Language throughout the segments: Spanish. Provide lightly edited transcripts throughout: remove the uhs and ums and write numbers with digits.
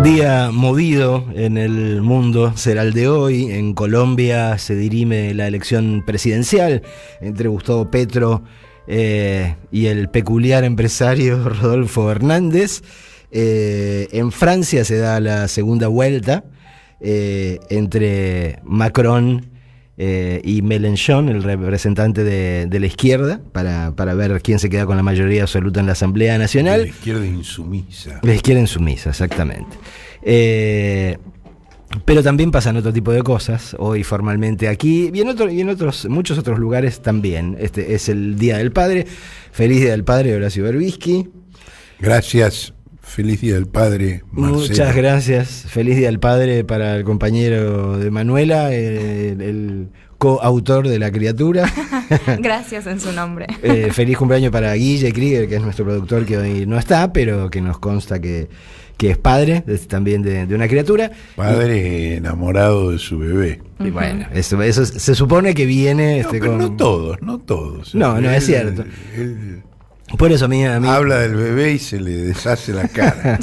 Día movido en el mundo será el de hoy. En Colombia se dirime la elección presidencial entre Gustavo Petro y el peculiar empresario Rodolfo Hernández. En Francia se da la segunda vuelta entre Macron y Mélenchon, el representante de la izquierda, para ver quién se queda con la mayoría absoluta en la Asamblea Nacional. La izquierda insumisa. La izquierda insumisa, exactamente. Pero también pasan otro tipo de cosas hoy formalmente aquí y en muchos otros lugares también. Este es el Día del Padre. Feliz Día del Padre, Horacio Berbisky. Gracias. Feliz Día del Padre, Marcelo. Muchas gracias. Feliz Día del Padre para el compañero de Manuela, el coautor de La Criatura. Gracias en su nombre. Feliz cumpleaños para Guille Krieger, que es nuestro productor, que hoy no está, pero que nos consta que es padre también de una criatura. Padre enamorado de su bebé. Y bueno, eso se supone que viene... No, pero no todos. No, es cierto. Por eso a mí habla del bebé y se le deshace la cara.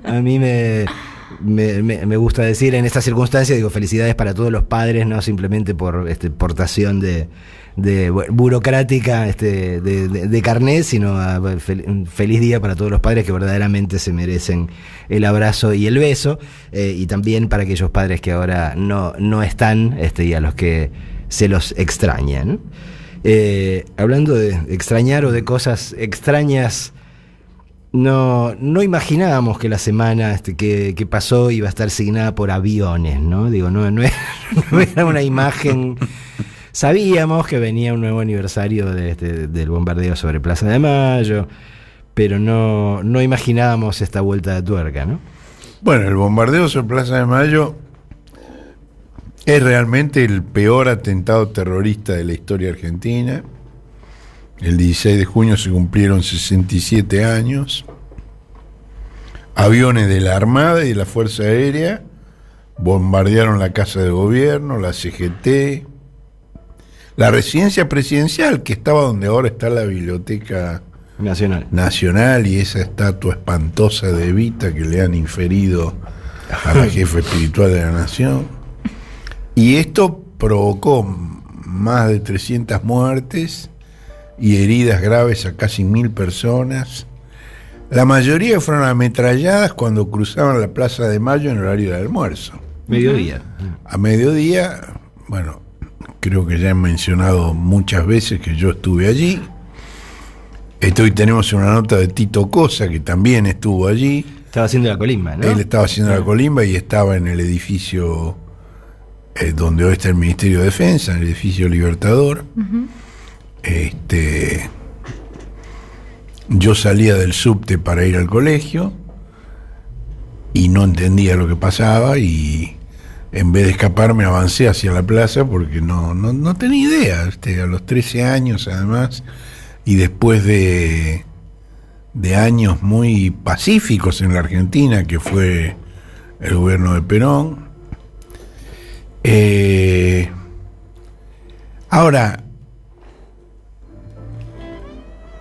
A mí me gusta decir en estas circunstancias, digo, felicidades para todos los padres, no simplemente por portación de burocrática de carnet, sino un feliz día para todos los padres que verdaderamente se merecen el abrazo y el beso, y también para aquellos padres que ahora no están, y a los que se los extrañan. Hablando de extrañar o de cosas extrañas, no imaginábamos que la semana que pasó iba a estar signada por aviones, ¿no? Digo, no era una imagen. Sabíamos que venía un nuevo aniversario del bombardeo sobre Plaza de Mayo, pero no imaginábamos esta vuelta de tuerca, ¿no? Bueno, el bombardeo sobre Plaza de Mayo es realmente el peor atentado terrorista de la historia argentina. El 16 de junio se cumplieron 67 años. Aviones de la Armada y de la Fuerza Aérea bombardearon la Casa de Gobierno, la CGT, la residencia presidencial, que estaba donde ahora está la Biblioteca Nacional y esa estatua espantosa de Evita que le han inferido a la jefa espiritual de la nación. Y esto provocó más de 300 muertes y heridas graves a casi 1.000 personas. La mayoría fueron ametralladas cuando cruzaban la Plaza de Mayo en horario de almuerzo. Mediodía. A mediodía, bueno, creo que ya he mencionado muchas veces que yo estuve allí. Hoy tenemos una nota de Tito Cosa, que también estuvo allí. Estaba haciendo la colimba, ¿no? Él estaba haciendo la colimba y estaba en el edificio donde hoy está el Ministerio de Defensa, en el edificio Libertador. Uh-huh. Yo salía del subte para ir al colegio y no entendía lo que pasaba, y en vez de escaparme avancé hacia la plaza porque no tenía idea, a los 13 años además, y después de años muy pacíficos en la Argentina, que fue el gobierno de Perón. Ahora,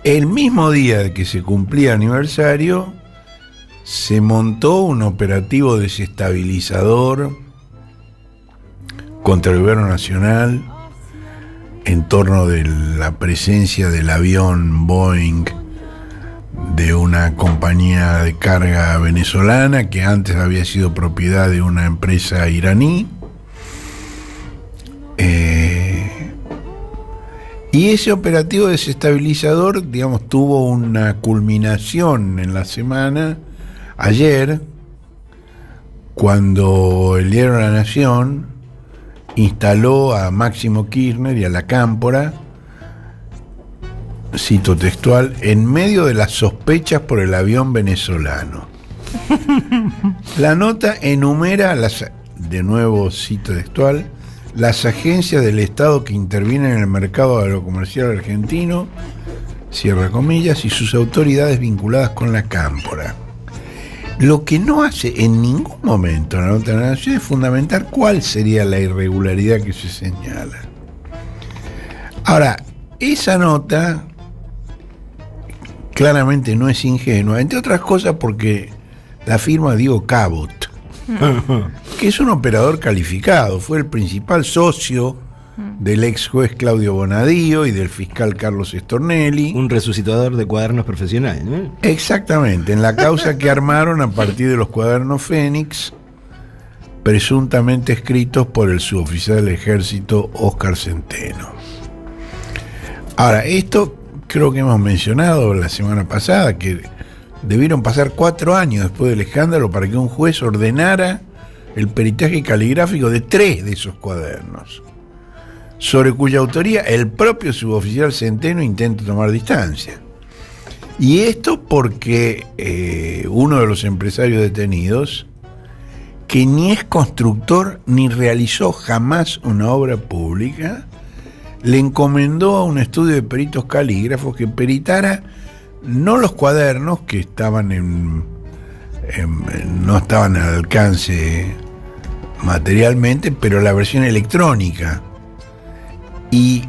el mismo día de que se cumplía aniversario, se montó un operativo desestabilizador contra el gobierno nacional en torno de la presencia del avión Boeing de una compañía de carga venezolana que antes había sido propiedad de una empresa iraní. Y ese operativo desestabilizador, digamos, tuvo una culminación en la semana, ayer, cuando el diario La Nación instaló a Máximo Kirchner y a la Cámpora, cito textual, en medio de las sospechas por el avión venezolano. La nota enumera, de nuevo cito textual, las agencias del Estado que intervienen en el mercado agrocomercial argentino, cierra comillas, y sus autoridades vinculadas con la Cámpora. Lo que no hace en ningún momento la nota de la Nación es fundamentar cuál sería la irregularidad que se señala. Ahora, esa nota claramente no es ingenua, entre otras cosas porque la firma Diego Cabot, que es un operador calificado, fue el principal socio del ex juez Claudio Bonadío y del fiscal Carlos Stornelli. Un resucitador de cuadernos profesionales, ¿no? Exactamente, en la causa que armaron a partir de los cuadernos Fénix, presuntamente escritos por el suboficial del ejército Óscar Centeno. Ahora, esto creo que hemos mencionado la semana pasada, que debieron pasar 4 años después del escándalo para que un juez ordenara el peritaje caligráfico de 3 de esos cuadernos, sobre cuya autoría el propio suboficial Centeno intenta tomar distancia. Y esto porque uno de los empresarios detenidos, que ni es constructor ni realizó jamás una obra pública, le encomendó a un estudio de peritos calígrafos que peritara no los cuadernos que estaban no estaban al alcance materialmente, pero la versión electrónica. Y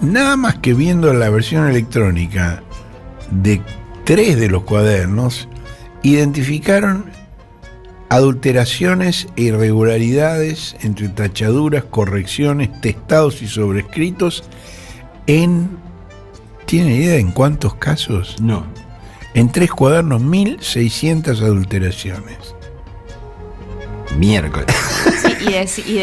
nada más que viendo la versión electrónica de 3 de los cuadernos, identificaron adulteraciones e irregularidades entre tachaduras, correcciones, testados y sobrescritos ¿tienen idea en cuántos casos? No. En 3 cuadernos, 1.600 adulteraciones. Miércoles. Sí,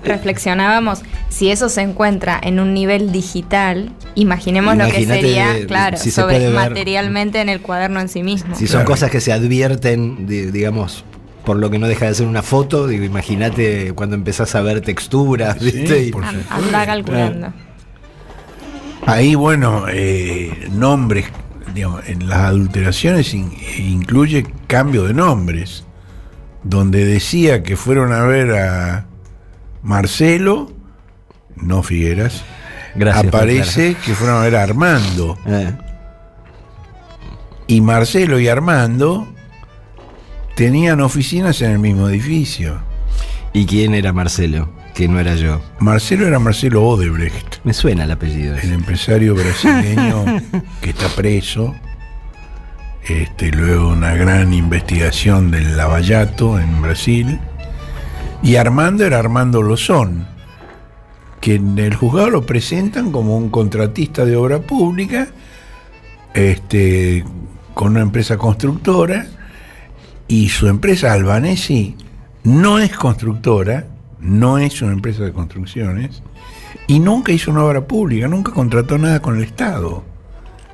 reflexionábamos, si eso se encuentra en un nivel digital, imaginemos lo que sería, claro, si se sobre puede ver materialmente en el cuaderno en sí mismo. Si son cosas que se advierten, digamos, por lo que no deja de ser una foto, digo, imagínate cuando empezás a ver texturas, ¿viste? Sí, por supuesto. Anda calculando. Ahí, bueno, nombres, digamos, en las adulteraciones incluye cambio de nombres, donde decía que fueron a ver a Marcelo, no Figueras. Gracias, aparece que fueron a ver a Armando. Y Marcelo y Armando tenían oficinas en el mismo edificio. ¿Y quién era Marcelo? Que no era yo. Marcelo era Marcelo Odebrecht, Me suena el apellido. el empresario brasileño que está preso. Luego una gran investigación del Lava Jato en Brasil. Y Armando era Armando Lozón, que en el juzgado lo presentan como un contratista de obra pública, con una empresa constructora, y su empresa Albanesi no es constructora, no es una empresa de construcciones, y nunca hizo una obra pública, nunca contrató nada con el Estado.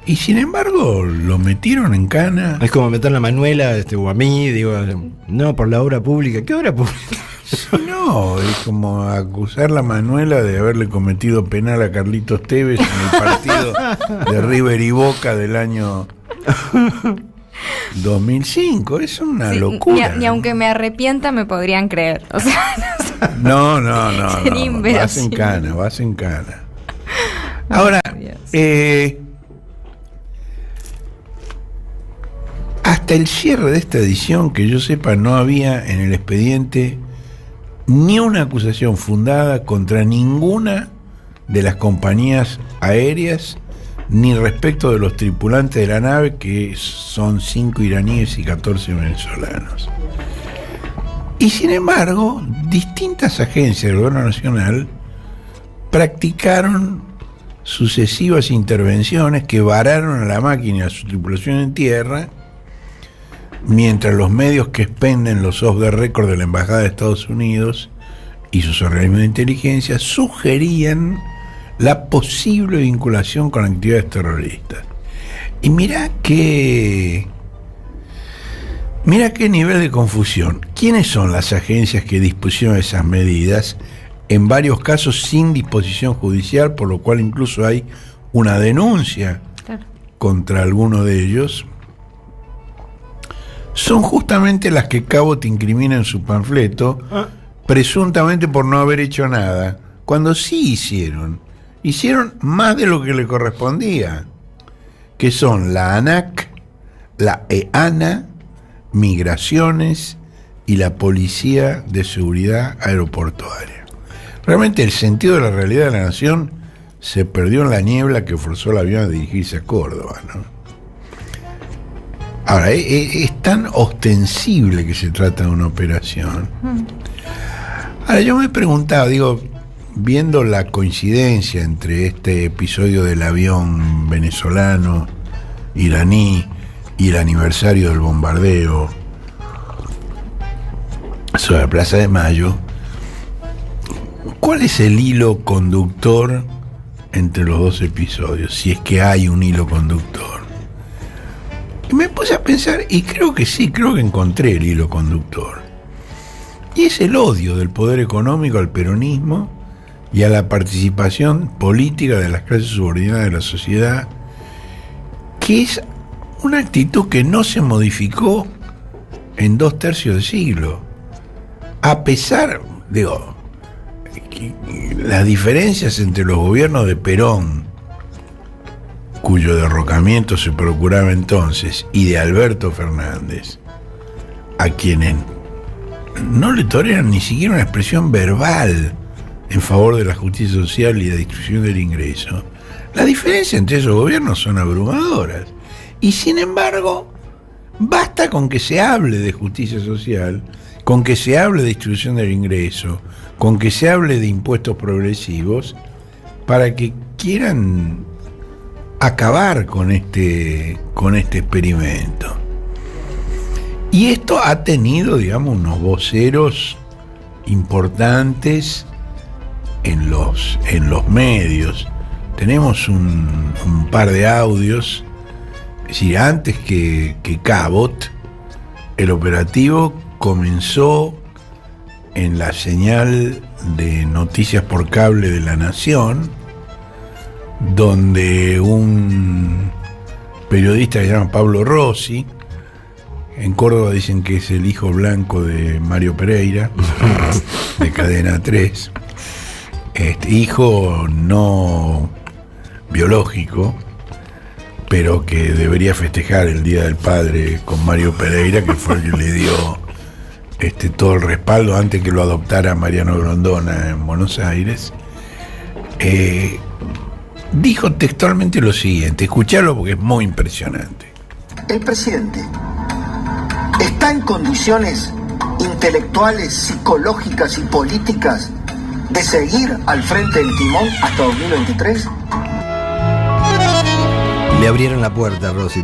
Y sin embargo lo metieron en cana. Es como meter la Manuela, o a mí, digo, no, por la obra pública. ¿Qué obra pública? No, es como acusar a la Manuela de haberle cometido penal a Carlitos Tevez en el partido de River y Boca del año 2005. Es una locura. Ni aunque me arrepienta me podrían creer. O sea, No. Sería inverosímil. Vas en cana. Ahora, hasta el cierre de esta edición, que yo sepa, no había en el expediente ni una acusación fundada contra ninguna de las compañías aéreas, ni respecto de los tripulantes de la nave, que son 5 iraníes y 14 venezolanos. Y sin embargo, distintas agencias del gobierno nacional practicaron sucesivas intervenciones que vararon a la máquina y a su tripulación en tierra, mientras los medios que expenden los off the record de la Embajada de Estados Unidos y sus organismos de inteligencia sugerían la posible vinculación con actividades terroristas. Y mirá qué nivel de confusión. ¿Quiénes son las agencias que dispusieron esas medidas? En varios casos sin disposición judicial, por lo cual incluso hay una denuncia contra alguno de ellos. Son justamente las que Cabot incrimina en su panfleto, presuntamente por no haber hecho nada, cuando sí hicieron más de lo que le correspondía, que son la ANAC, la EANA, Migraciones y la Policía de Seguridad Aeroportuaria. Realmente el sentido de la realidad de la nación se perdió en la niebla que forzó el avión a dirigirse a Córdoba, ¿no? Ahora, es tan ostensible que se trata de una operación. Ahora, yo me he preguntado, digo, viendo la coincidencia entre este episodio del avión venezolano, iraní, y el aniversario del bombardeo sobre la Plaza de Mayo, ¿cuál es el hilo conductor entre los dos episodios? Si es que hay un hilo conductor. Y me puse a pensar, y creo que sí, creo que encontré el hilo conductor. Y es el odio del poder económico al peronismo y a la participación política de las clases subordinadas de la sociedad, que es una actitud que no se modificó en 2/3 de siglo. A pesar, digo, las diferencias entre los gobiernos de Perón, cuyo derrocamiento se procuraba entonces, y de Alberto Fernández, a quienes no le toleran ni siquiera una expresión verbal en favor de la justicia social y la distribución del ingreso, las diferencias entre esos gobiernos son abrumadoras. Y sin embargo, basta con que se hable de justicia social, con que se hable de distribución del ingreso, con que se hable de impuestos progresivos, para que quieran acabar con este experimento. Y esto ha tenido, digamos, unos voceros importantes en los medios. Tenemos un par de audios. Es decir, antes que Cabot, el operativo comenzó en la señal de noticias por cable de La Nación, donde un periodista que se llama Pablo Rossi, en Córdoba dicen que es el hijo blanco de Mario Pereira, de Cadena 3, hijo no biológico, pero que debería festejar el Día del Padre con Mario Pereira, que fue el que le dio todo el respaldo antes que lo adoptara Mariano Grondona en Buenos Aires. Dijo textualmente lo siguiente, escuchalo porque es muy impresionante. El presidente está en condiciones intelectuales, psicológicas y políticas de seguir al frente del timón hasta 2023. Le abrieron la puerta a Rossi.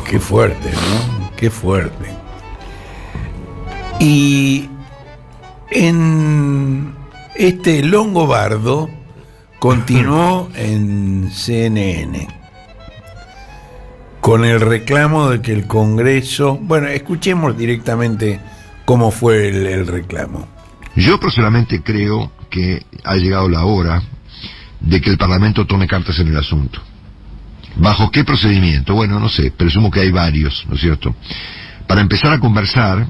Qué fuerte, ¿no? Qué fuerte. Y en Longobardo continuó en CNN con el reclamo de que el Congreso... Bueno, escuchemos directamente cómo fue el reclamo. Yo personalmente creo que ha llegado la hora de que el Parlamento tome cartas en el asunto. ¿Bajo qué procedimiento? Bueno, no sé, presumo que hay varios, ¿no es cierto? Para empezar a conversar,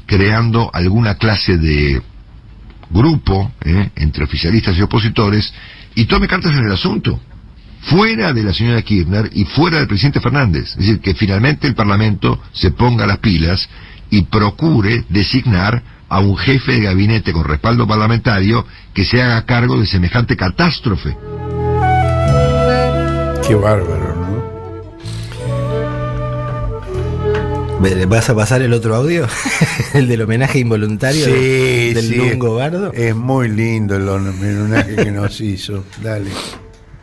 creando alguna clase de grupo entre oficialistas y opositores, y tome cartas en el asunto, fuera de la señora Kirchner y fuera del presidente Fernández. Es decir, que finalmente el Parlamento se ponga las pilas y procure designar a un jefe de gabinete con respaldo parlamentario que se haga cargo de semejante catástrofe. Qué bárbaro, ¿no? ¿Vas a pasar el otro audio? El del homenaje involuntario del Longobardo. Es muy lindo el homenaje que nos hizo. Dale.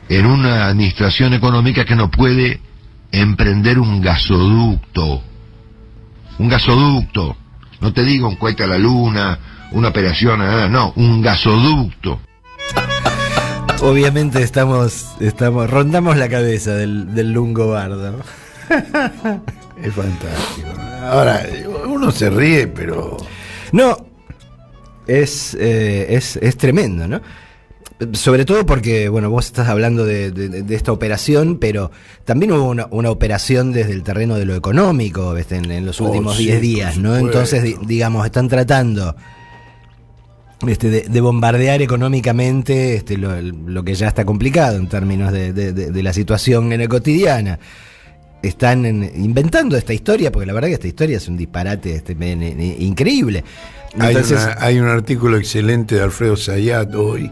En una administración económica que no puede emprender un gasoducto. Un gasoducto. No te digo un cohete a la luna, una operación, no, un gasoducto. Obviamente rondamos la cabeza del Longobardo. Es fantástico. Ahora, uno se ríe, pero... No, es tremendo, ¿no? Sobre todo porque, bueno, vos estás hablando de esta operación, pero también hubo una operación desde el terreno de lo económico en los últimos 10 días, ¿no? Entonces, digamos, están tratando de bombardear económicamente lo que ya está complicado en términos de la situación en la cotidiana. Están inventando esta historia, porque la verdad que esta historia es un disparate increíble. Entonces, hay un artículo excelente de Alfredo Zayat hoy,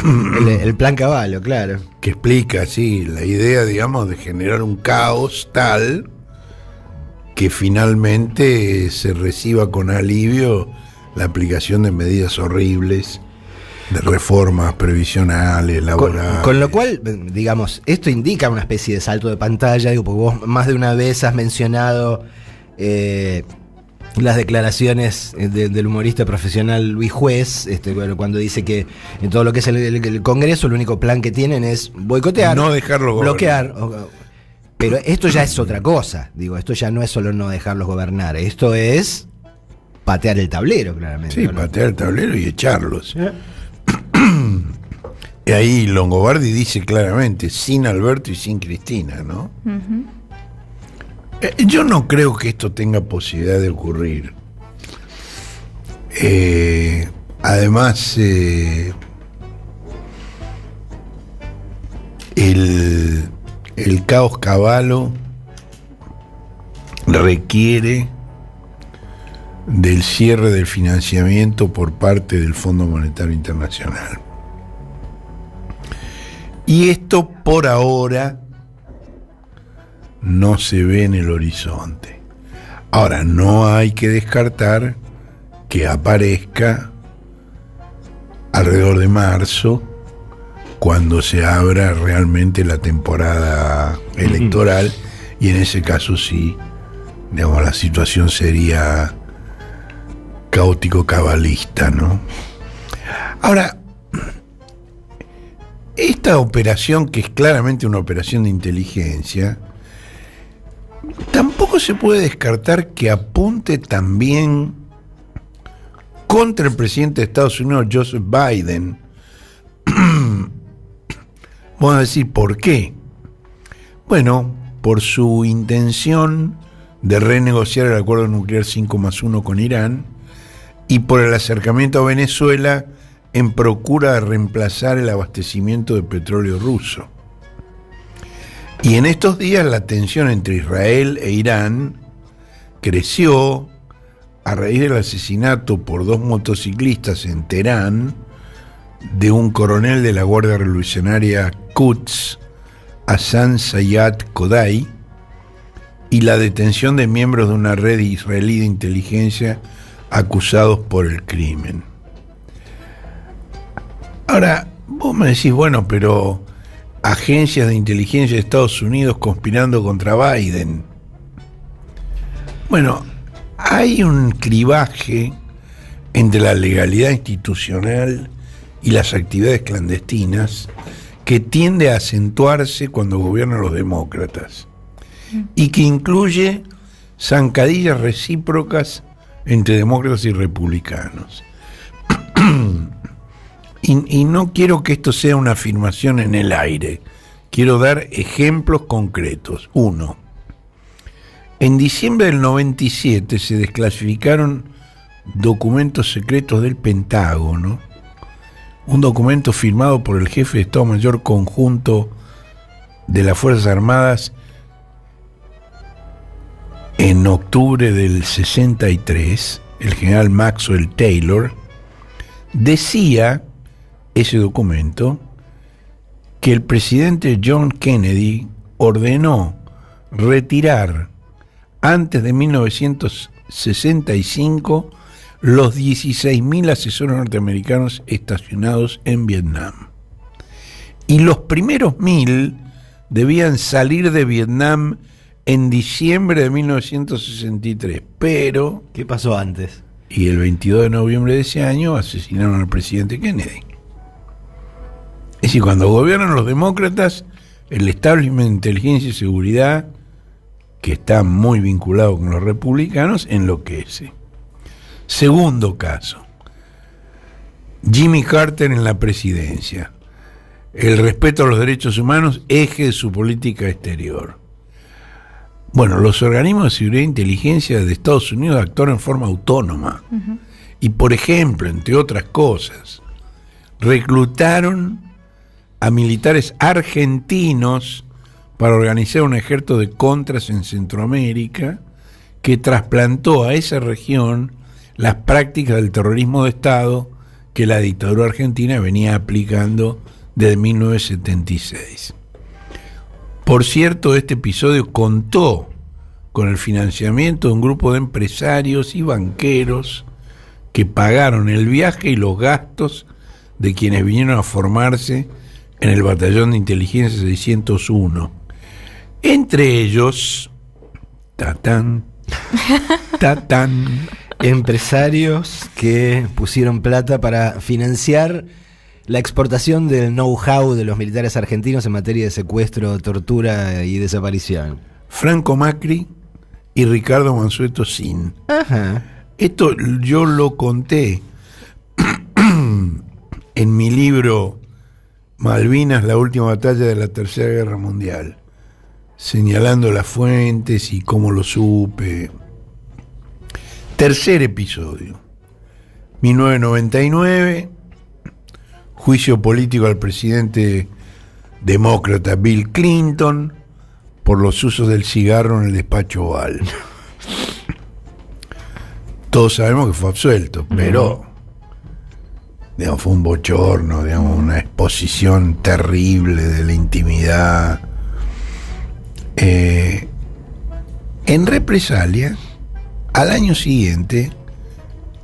el plan Cavallo, claro. Que explica, sí, la idea, digamos, de generar un caos tal que finalmente se reciba con alivio la aplicación de medidas horribles, de reformas previsionales, laborales. Con lo cual, digamos, esto indica una especie de salto de pantalla, digo, porque vos más de una vez has mencionado las declaraciones del humorista profesional Luis Juez, bueno, cuando dice que en todo lo que es el Congreso, el único plan que tienen es boicotear, no dejarlos bloquear. Pero esto ya es otra cosa, digo, esto ya no es solo no dejarlos gobernar, esto es patear el tablero, claramente. Sí, ¿no? patear el tablero y echarlos. Y ahí Longobardi dice claramente, sin Alberto y sin Cristina, ¿no? Uh-huh. Yo no creo que esto tenga posibilidad de ocurrir. Además, el caos Cavallo requiere del cierre del financiamiento por parte del Fondo Monetario Internacional. Y esto por ahora no se ve en el horizonte. Ahora, no hay que descartar que aparezca alrededor de marzo, cuando se abra realmente la temporada electoral, y en ese caso sí, digamos, la situación sería caótico-cabalista, ¿no? Ahora, esta operación, que es claramente una operación de inteligencia, tampoco se puede descartar que apunte también contra el presidente de Estados Unidos, Joseph Biden. Vamos a decir, ¿por qué? Bueno, por su intención de renegociar el acuerdo nuclear 5+1 con Irán y por el acercamiento a Venezuela en procura de reemplazar el abastecimiento de petróleo ruso. Y en estos días la tensión entre Israel e Irán creció a raíz del asesinato por 2 motociclistas en Teherán de un coronel de la Guardia Revolucionaria Quds, Hassan Sayyad Kodai, y la detención de miembros de una red israelí de inteligencia acusados por el crimen. Ahora, vos me decís, bueno, pero agencias de inteligencia de Estados Unidos conspirando contra Biden. Bueno, hay un clivaje entre la legalidad institucional y las actividades clandestinas que tiende a acentuarse cuando gobiernan los demócratas y que incluye zancadillas recíprocas entre demócratas y republicanos. Y no quiero que esto sea una afirmación en el aire, quiero dar ejemplos concretos. 1. En diciembre del 97 se desclasificaron documentos secretos del Pentágono, un documento firmado por el jefe de Estado Mayor Conjunto de las Fuerzas Armadas en octubre del 63, el general Maxwell Taylor. Decía ese documento que el presidente John Kennedy ordenó retirar antes de 1965 los 16.000 asesores norteamericanos estacionados en Vietnam. Y los primeros 1.000 debían salir de Vietnam en diciembre de 1963. Pero... ¿qué pasó antes? Y el 22 de noviembre de ese año asesinaron al presidente Kennedy. Es decir, cuando gobiernan los demócratas, el establishment de inteligencia y seguridad, que está muy vinculado con los republicanos, enloquece. Segundo caso, Jimmy Carter en la presidencia. El respeto a los derechos humanos, eje de su política exterior. Bueno, los organismos de seguridad e inteligencia de Estados Unidos actuaron en forma autónoma. Uh-huh. Y, por ejemplo, entre otras cosas, reclutaron a militares argentinos para organizar un ejército de contras en Centroamérica que trasplantó a esa región las prácticas del terrorismo de Estado que la dictadura argentina venía aplicando desde 1976. Por cierto, este episodio contó con el financiamiento de un grupo de empresarios y banqueros que pagaron el viaje y los gastos de quienes vinieron a formarse en el batallón de inteligencia 601. Entre ellos, tatán, empresarios que pusieron plata para financiar la exportación del know-how de los militares argentinos en materia de secuestro, tortura y desaparición. Franco Macri y Ricardo Mansueto Sin. Ajá. Esto yo lo conté en mi libro Malvinas, la última batalla de la Tercera Guerra Mundial, señalando las fuentes y cómo lo supe. Tercer episodio, 1999, juicio político al presidente demócrata Bill Clinton por los usos del cigarro en el despacho Oval. Todos sabemos que fue absuelto, pero digamos, fue un bochorno, digamos, una exposición terrible de la intimidad. En represalia, al año siguiente,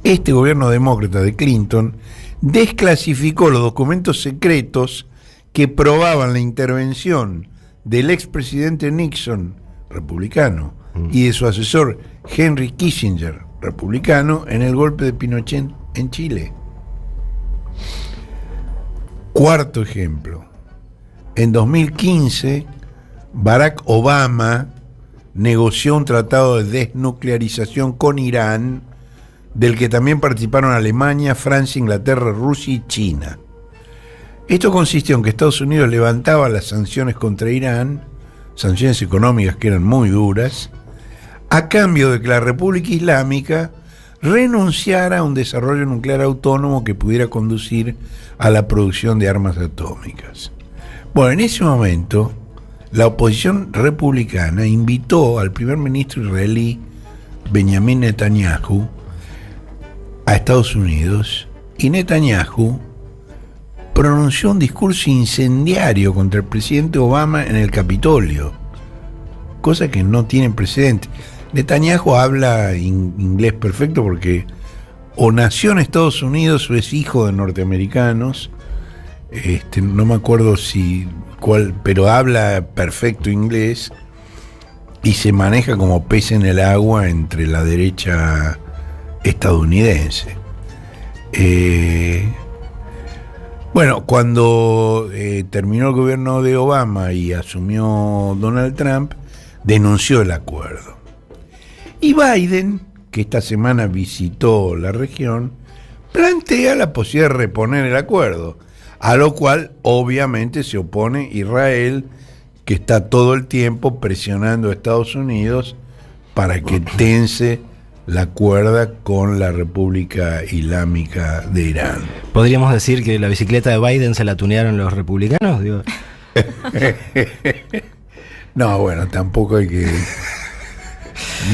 este gobierno demócrata de Clinton desclasificó los documentos secretos que probaban la intervención del expresidente Nixon, republicano, y de su asesor Henry Kissinger, republicano, en el golpe de Pinochet en Chile. Cuarto ejemplo. En 2015, Barack Obama negoció un tratado de desnuclearización con Irán, del que también participaron Alemania, Francia, Inglaterra, Rusia y China. Esto consistió en que Estados Unidos levantaba las sanciones contra Irán, sanciones económicas que eran muy duras, a cambio de que la República Islámica renunciara a un desarrollo nuclear autónomo que pudiera conducir a la producción de armas atómicas. Bueno, en ese momento, la oposición republicana invitó al primer ministro israelí Benjamin Netanyahu a Estados Unidos, y Netanyahu pronunció un discurso incendiario contra el presidente Obama en el Capitolio, cosa que no tiene precedente. Netanyahu habla inglés perfecto porque o nació en Estados Unidos o es hijo de norteamericanos, no me acuerdo cuál, pero habla perfecto inglés y se maneja como pez en el agua entre la derecha estadounidense. Bueno, cuando terminó el gobierno de Obama y asumió Donald Trump, denunció el acuerdo. Y Biden, que esta semana visitó la región, plantea la posibilidad de reponer el acuerdo, a lo cual obviamente se opone Israel, que está todo el tiempo presionando a Estados Unidos para que tense la cuerda con la República Islámica de Irán. ¿Podríamos decir que la bicicleta de Biden se la tunearon los republicanos? Digo. No, bueno, tampoco hay que...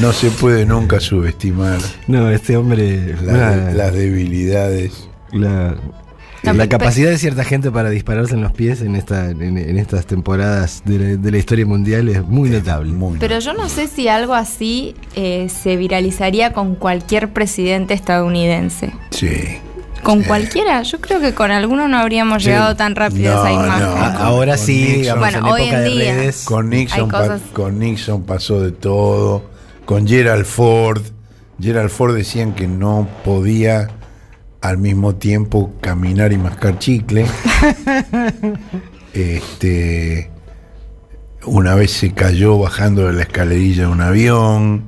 No se puede nunca subestimar. No, este hombre... las debilidades. La capacidad de cierta gente para dispararse en los pies en estas temporadas de la historia mundial es muy notable. Pero yo no sé si algo así se viralizaría con cualquier presidente estadounidense. Sí. Con cualquiera, yo creo que con alguno no habríamos llegado tan rápido a esa imagen. Ahora sí, Nixon, digamos, bueno, hoy en día redes. Con Nixon pasó de todo. Con Gerald Ford decían que no podía al mismo tiempo caminar y mascar chicle. Una vez se cayó bajando de la escalerilla de un avión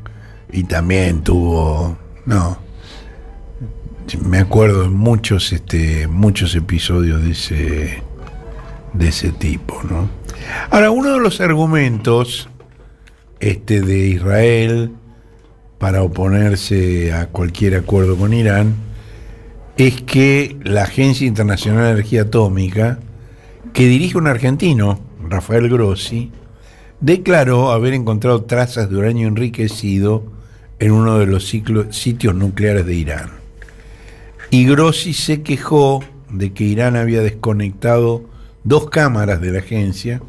y también tuvo... No, me acuerdo de muchos episodios de ese tipo, ¿no? Ahora, uno de los argumentos de Israel para oponerse a cualquier acuerdo con Irán es que la Agencia Internacional de Energía Atómica, que dirige un argentino, Rafael Grossi, declaró haber encontrado trazas de uranio enriquecido en uno de los sitios nucleares de Irán. Y Grossi se quejó de que Irán había desconectado 2 cámaras de la agencia,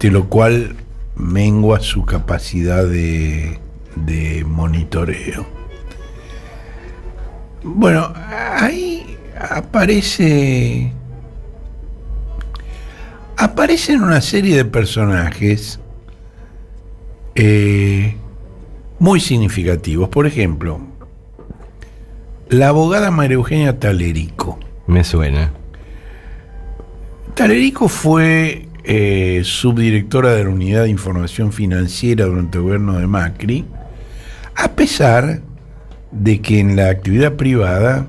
lo cual mengua su capacidad de monitoreo. Bueno, ahí aparecen una serie de personajes muy significativos. Por ejemplo, la abogada María Eugenia Talerico. Me suena. Talerico fue subdirectora de la Unidad de Información Financiera durante el gobierno de Macri, a pesar de que en la actividad privada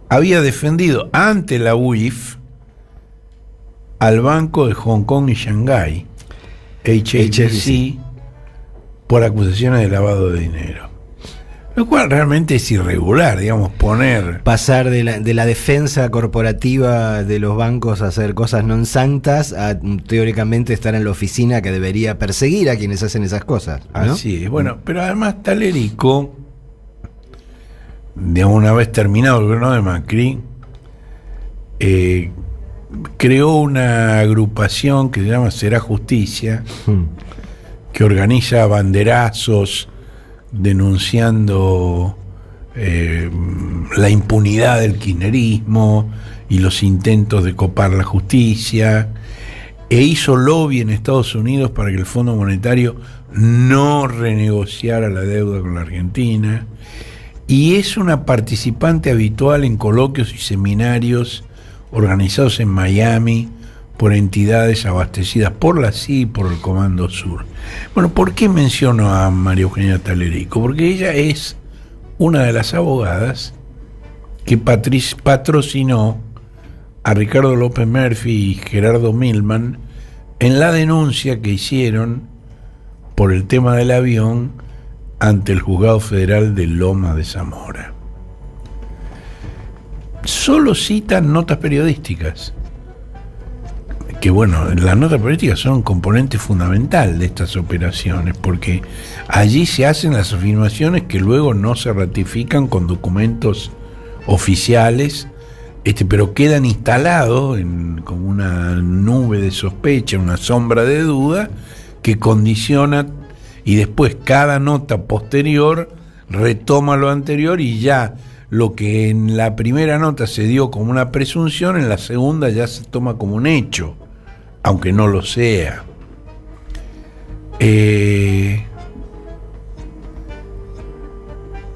había defendido ante la UIF al Banco de Hong Kong y Shanghái, HSBC, por acusaciones de lavado de dinero. Lo cual realmente es irregular, digamos, pasar de la defensa corporativa de los bancos a hacer cosas non santas a teóricamente estar en la oficina que debería perseguir a quienes hacen esas cosas, ¿no? Así es. Bueno, pero además Talerico, digamos, una vez terminado el gobierno de Macri, creó una agrupación que se llama Será Justicia, que organiza banderazos denunciando la impunidad del kirchnerismo y los intentos de copar la justicia, e hizo lobby en Estados Unidos para que el Fondo Monetario no renegociara la deuda con la Argentina, y es una participante habitual en coloquios y seminarios organizados en Miami por entidades abastecidas por la CIA y por el Comando Sur. Bueno, ¿por qué menciono a María Eugenia Talerico? Porque ella es una de las abogadas que patrocinó a Ricardo López Murphy y Gerardo Milman en la denuncia que hicieron por el tema del avión ante el Juzgado Federal de Lomas de Zamora. Solo citan notas periodísticas, que bueno, las notas periodísticas son un componente fundamental de estas operaciones, porque allí se hacen las afirmaciones que luego no se ratifican con documentos oficiales, pero quedan instalados como una nube de sospecha, una sombra de duda que condiciona, y después cada nota posterior retoma lo anterior, y ya lo que en la primera nota se dio como una presunción, en la segunda ya se toma como un hecho, aunque no lo sea.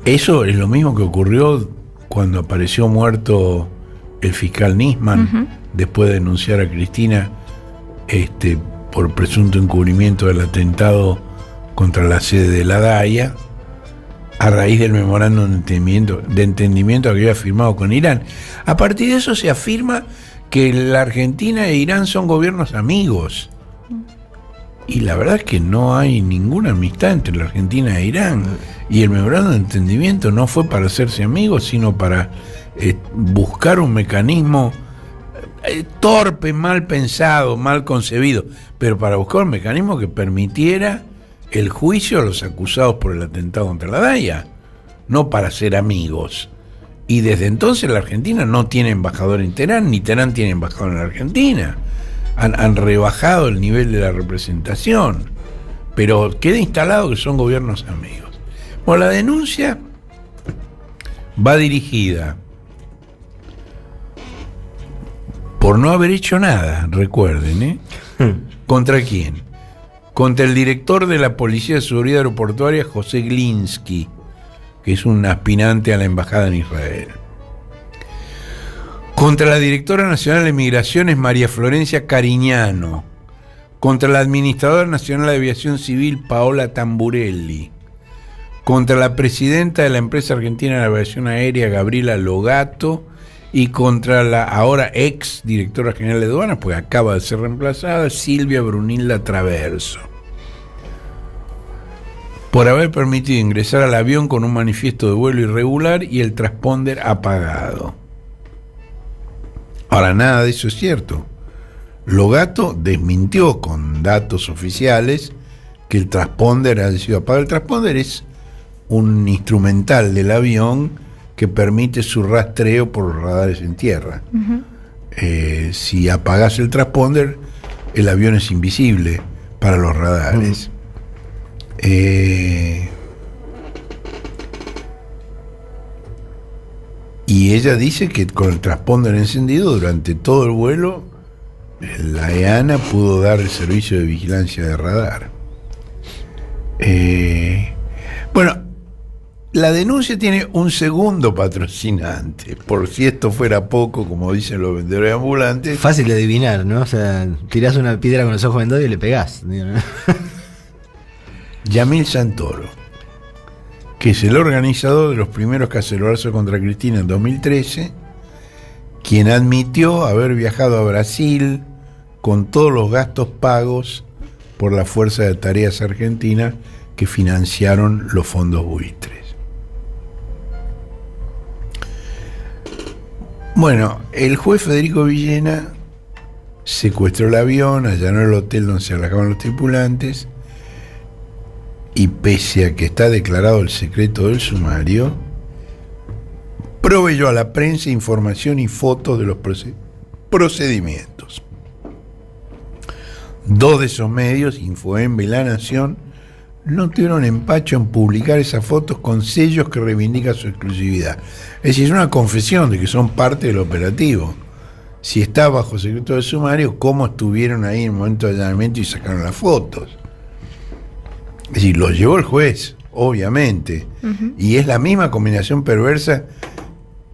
Eso es lo mismo que ocurrió cuando apareció muerto el fiscal Nisman, después de denunciar a Cristina por presunto encubrimiento del atentado contra la sede de la DAIA, a raíz del memorándum de entendimiento que había firmado con Irán. A partir de eso se afirma que la Argentina e Irán son gobiernos amigos. Y la verdad es que no hay ninguna amistad entre la Argentina e Irán. Y el memorándum de entendimiento no fue para hacerse amigos, sino para buscar un mecanismo torpe, mal pensado, mal concebido, pero para buscar un mecanismo que permitiera el juicio a los acusados por el atentado contra la DAIA, no para ser amigos. Y desde entonces la Argentina no tiene embajador en Teherán, ni Teherán tiene embajador en la Argentina. Han rebajado el nivel de la representación, pero queda instalado que son gobiernos amigos. Bueno, la denuncia va dirigida por no haber hecho nada, recuerden, ¿contra quién? Contra el director de la Policía de Seguridad Aeroportuaria, José Glinsky, que es un aspirante a la embajada en Israel. Contra la directora nacional de Migraciones, María Florencia Cariñano. Contra la administradora nacional de Aviación Civil, Paola Tamburelli. Contra la presidenta de la empresa argentina de aviación aérea, Gabriela Logato. Y contra la ahora ex directora general de aduanas, pues acaba de ser reemplazada, Silvia Brunilda Traverso, por haber permitido ingresar al avión con un manifiesto de vuelo irregular y el transponder apagado. Ahora, nada de eso es cierto. Logato desmintió con datos oficiales que el transponder haya sido apagado. El transponder es un instrumental del avión que que permite su rastreo por los radares en tierra. Si apagás el transponder, el avión es invisible para los radares. Y ella dice que con el transponder encendido durante todo el vuelo, la EANA pudo dar el servicio de vigilancia de radar. Bueno, la denuncia tiene un segundo patrocinante, por si esto fuera poco, como dicen los vendedores ambulantes. Fácil de adivinar, ¿no? O sea, tirás una piedra con los ojos vendados y le pegás. Yamil Santoro, que es el organizador de los primeros cacerolazos contra Cristina en 2013, quien admitió haber viajado a Brasil con todos los gastos pagos por la Fuerza de Tareas Argentina que financiaron los fondos buitres. Bueno, el juez Federico Villena secuestró el avión, allanó el hotel donde se alojaban los tripulantes y, pese a que está declarado el secreto del sumario, proveyó a la prensa información y fotos de los procedimientos. Dos de esos medios, Infoembe y La Nación, no tuvieron empacho en publicar esas fotos con sellos que reivindican su exclusividad. Es decir, es una confesión de que son parte del operativo. Si está bajo secreto del sumario, ¿cómo estuvieron ahí en el momento de allanamiento y sacaron las fotos? Es decir, los llevó el juez, obviamente. Y es la misma combinación perversa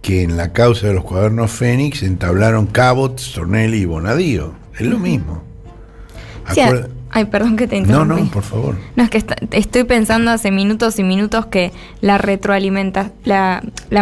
que en la causa de los cuadernos Fénix entablaron Cabot, Stornelli y Bonadío. Es lo mismo. Sí, ay, perdón que te interrumpí. No, por favor. No, es que estoy pensando hace minutos y minutos que la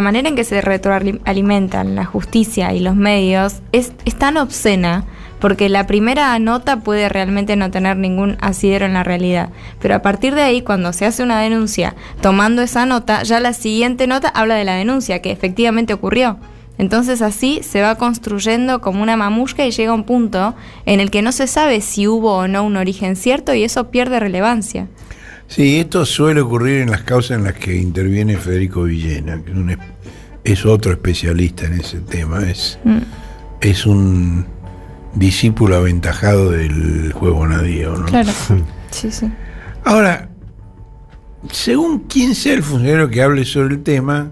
manera en que se retroalimentan la justicia y los medios es tan obscena, porque la primera nota puede realmente no tener ningún asidero en la realidad, pero a partir de ahí, cuando se hace una denuncia tomando esa nota, ya la siguiente nota habla de la denuncia, que efectivamente ocurrió. Entonces así se va construyendo como una mamushka y llega un punto en el que no se sabe si hubo o no un origen cierto y eso pierde relevancia. Sí, esto suele ocurrir en las causas en las que interviene Federico Villena, que es otro especialista en ese tema, es un discípulo aventajado del juez Bonadío, ¿no? Claro, sí. Ahora, según quien sea el funcionario que hable sobre el tema,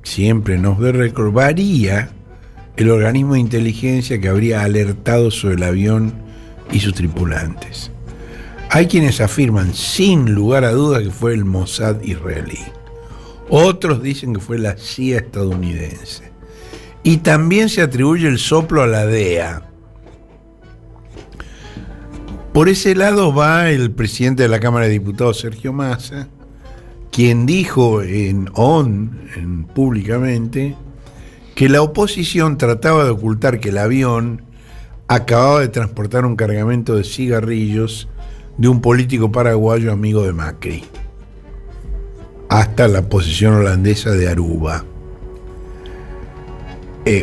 siempre en off the record, varía el organismo de inteligencia que habría alertado sobre el avión y sus tripulantes. Hay quienes afirman sin lugar a dudas que fue el Mossad israelí. Otros dicen que fue la CIA estadounidense. Y también se atribuye el soplo a la DEA. Por ese lado va el presidente de la Cámara de Diputados, Sergio Massa, quien dijo públicamente que la oposición trataba de ocultar que el avión acababa de transportar un cargamento de cigarrillos de un político paraguayo amigo de Macri hasta la posición holandesa de Aruba.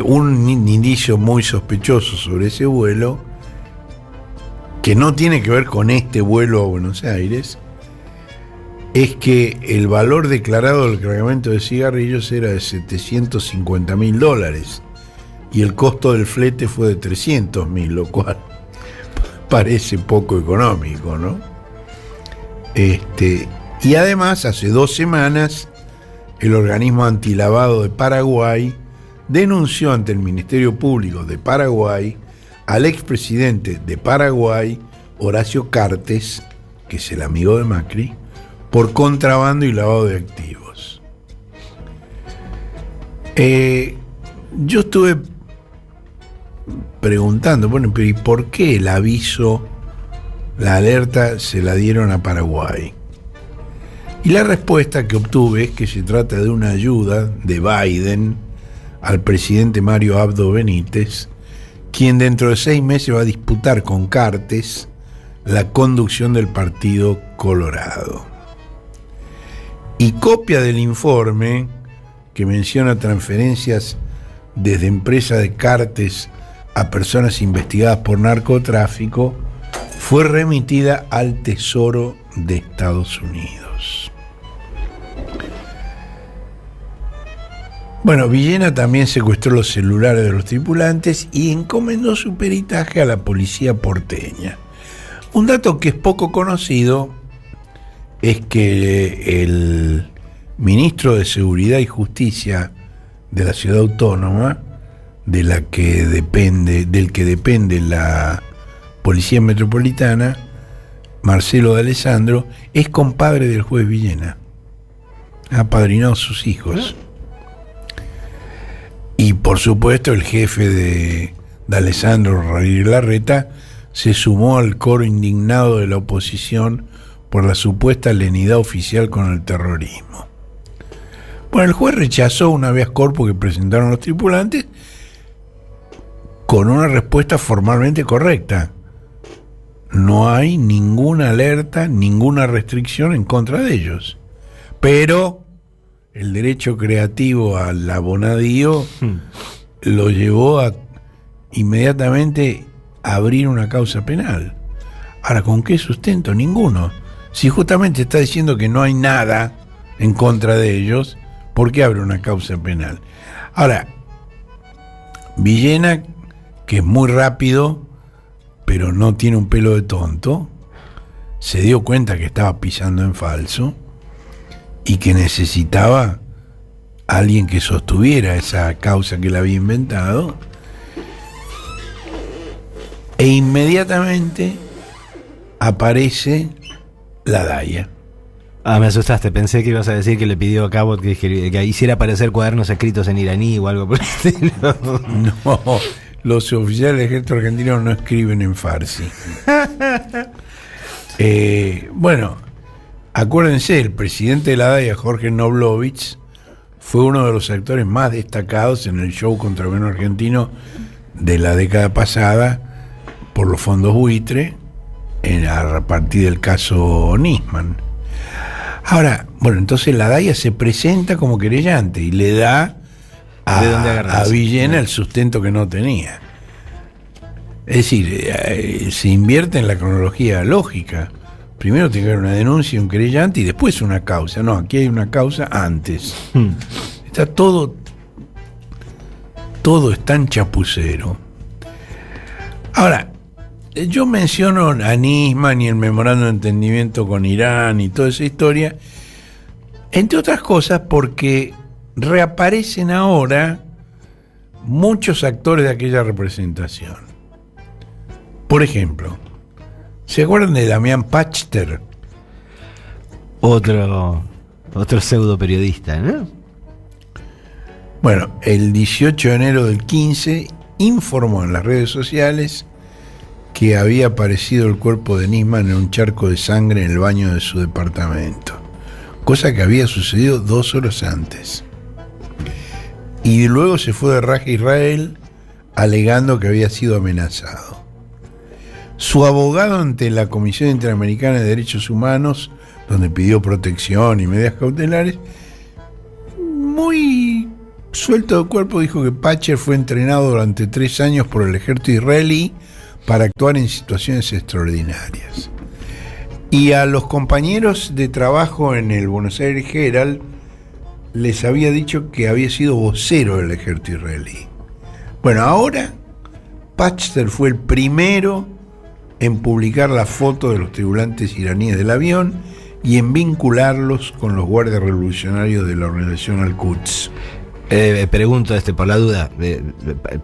Un indicio muy sospechoso sobre ese vuelo, que no tiene que ver con este vuelo a Buenos Aires, es que el valor declarado del cargamento de cigarrillos era de $750.000 y el costo del flete fue de $300.000, lo cual parece poco económico, ¿no? Y además, hace 2 semanas, el organismo antilavado de Paraguay denunció ante el Ministerio Público de Paraguay al expresidente de Paraguay, Horacio Cartes, que es el amigo de Macri, por contrabando y lavado de activos. Yo estuve preguntando, bueno, pero ¿y por qué el aviso, la alerta, se la dieron a Paraguay? Y la respuesta que obtuve es que se trata de una ayuda de Biden al presidente Mario Abdo Benítez, quien dentro de 6 meses va a disputar con Cartes la conducción del Partido Colorado. Y copia del informe que menciona transferencias desde empresas de Cartes a personas investigadas por narcotráfico fue remitida al Tesoro de Estados Unidos. Bueno, Villena también secuestró los celulares de los tripulantes y encomendó su peritaje a la policía porteña. Un dato que es poco conocido es que el ministro de Seguridad y Justicia de la ciudad autónoma, del que depende la Policía Metropolitana, Marcelo de Alessandro, es compadre del juez Villena. Ha apadrinado a sus hijos. Y por supuesto el jefe de Alessandro, Rodríguez Larreta, se sumó al coro indignado de la oposición por la supuesta lenidad oficial con el terrorismo. Bueno, el juez rechazó un habeas corpus que presentaron los tripulantes con una respuesta formalmente correcta. No hay ninguna alerta, ninguna restricción en contra de ellos. Pero el derecho creativo al abonadío lo llevó a inmediatamente abrir una causa penal. Ahora, ¿con qué sustento? Ninguno. Si justamente está diciendo que no hay nada en contra de ellos, ¿por qué abre una causa penal? Ahora, Villena, que es muy rápido, pero no tiene un pelo de tonto, se dio cuenta que estaba pisando en falso y que necesitaba alguien que sostuviera esa causa que él había inventado, e inmediatamente aparece la Daya. Me asustaste, pensé que ibas a decir que le pidió a Cabot que hiciera aparecer cuadernos escritos en iraní o algo por el estilo. No, los oficiales del ejército argentino no escriben en farsi. Bueno, acuérdense, el presidente de la Daya, Jorge Knoblovich, fue uno de los actores más destacados en el show contra el gobierno argentino de la década pasada por los fondos buitre a partir del caso Nisman. Ahora, bueno, entonces la Daya se presenta como querellante y le da a Villena el sustento que no tenía. Es decir, se invierte en la cronología lógica. Primero tiene que haber una denuncia y un querellante y después una causa. No, aquí hay una causa antes. Está todo es tan chapucero. Ahora, yo menciono a Nisman y el memorando de entendimiento con Irán y toda esa historia, entre otras cosas porque reaparecen ahora muchos actores de aquella representación. Por ejemplo, ¿se acuerdan de Damián Pachter? Otro pseudo periodista, ¿no? Bueno, el 18 de enero del 15 informó en las redes sociales que había aparecido el cuerpo de Nisman en un charco de sangre en el baño de su departamento, cosa que había sucedido 2 horas antes. Y luego se fue de raja a Israel alegando que había sido amenazado. Su abogado ante la Comisión Interamericana de Derechos Humanos, donde pidió protección y medidas cautelares, muy suelto de cuerpo dijo que Pachter fue entrenado durante 3 años por el ejército israelí para actuar en situaciones extraordinarias. Y a los compañeros de trabajo en el Buenos Aires Herald les había dicho que había sido vocero del ejército israelí. Bueno, ahora Pachter fue el primero en publicar la foto de los tripulantes iraníes del avión y en vincularlos con los guardias revolucionarios de la organización Al-Quds. Pregunto por la duda,